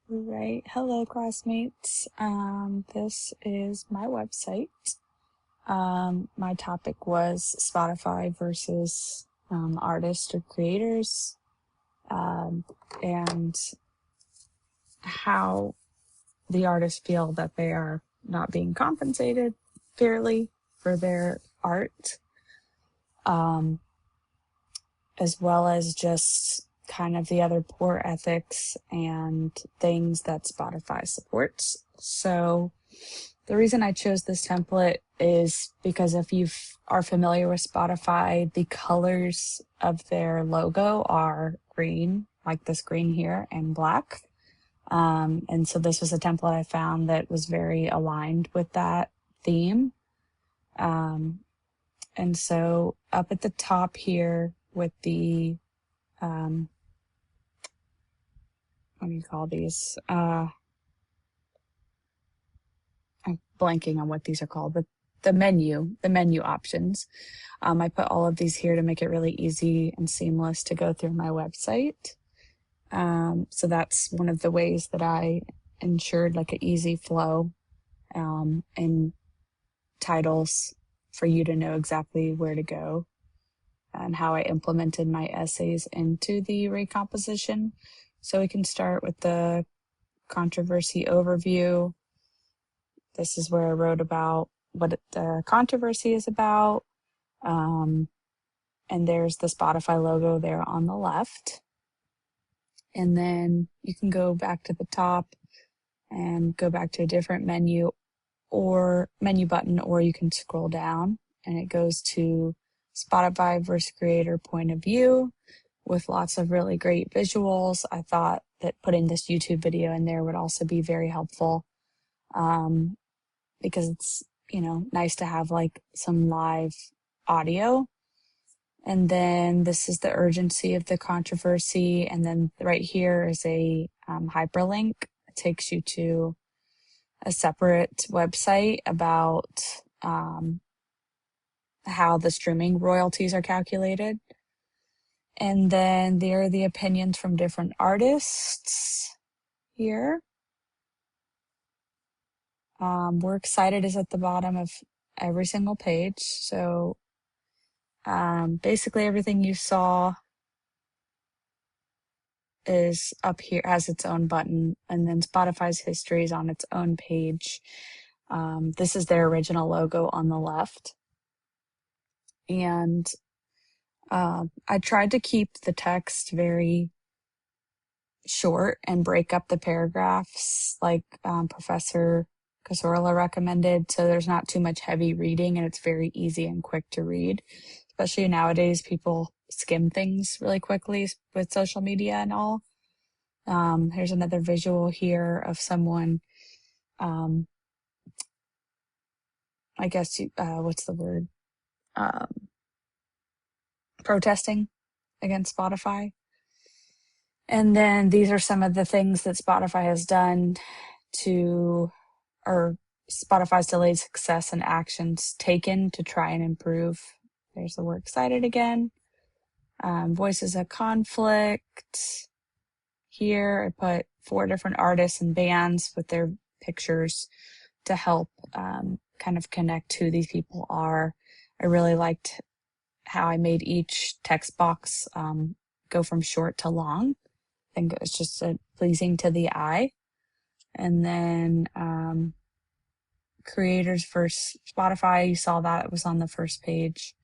Right. Hello, classmates. This is my website. My topic was Spotify versus artists or creators, and how the artists feel that they are not being compensated fairly for their art, um, as well as just kind of the other poor ethics and things that Spotify supports. So the reason I chose this template is because if you are familiar with Spotify, the colors of their logo are green, like this green here, and black. And so this was a template I found that was very aligned with that theme. And so up at the top here with the, what do you call these? I'm blanking on what these are called, but the menu options. I put all of these here to make it really easy and seamless to go through my website. So that's one of the ways that I ensured like an easy flow and titles for you to know exactly where to go and how I implemented my essays into the recomposition. So we can start with the controversy overview. This is where I wrote about what the controversy is about. And there's the Spotify logo there on the left. And then you can go back to the top and go back to a different menu or menu button, or you can scroll down and it goes to Spotify versus creator point of view with lots of really great visuals. I thought that putting this YouTube video in there would also be very helpful, because it's, nice to have like some live audio. And then this is the urgency of the controversy. And then right here is a hyperlink. It takes you to a separate website about how the streaming royalties are calculated. And then there are the opinions from different artists here. We're excited is at the bottom of every single page. So basically everything you saw is up here, has its own button, and then Spotify's history is on its own page. This is their original logo on the left. And I tried to keep the text very short and break up the paragraphs like Professor Casorla recommended, so there's not too much heavy reading and it's very easy and quick to read. Especially nowadays, people skim things really quickly with social media and all. Here's another visual here of someone, I guess, what's the word? Protesting against Spotify. And then these are some of the things that Spotify has done or Spotify's delayed success and actions taken to try and improve. There's the word cited again. Voices of conflict. Here I put 4 different artists and bands with their pictures to help kind of connect who these people are. I really liked how I made each text box go from short to long. I think it was just pleasing to the eye. And then creators versus Spotify, you saw that it was on the first page.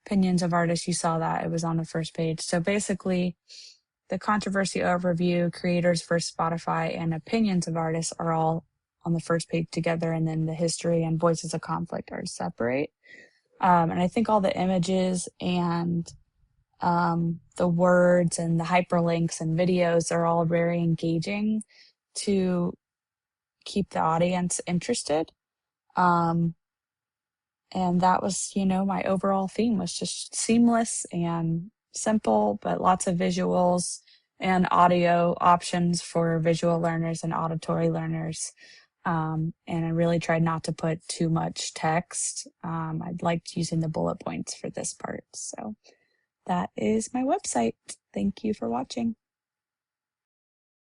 Opinions of artists, you saw that it was on the first page. So basically, the controversy overview, creators versus Spotify, and opinions of artists are all on the first page together, and then the history and voices of conflict are separate. And I think all the images and the words and the hyperlinks and videos are all very engaging to keep the audience interested. And that was, my overall theme was just seamless and simple, but lots of visuals and audio options for visual learners and auditory learners. And I really tried not to put too much text. I liked using the bullet points for this part. So that is my website. Thank you for watching.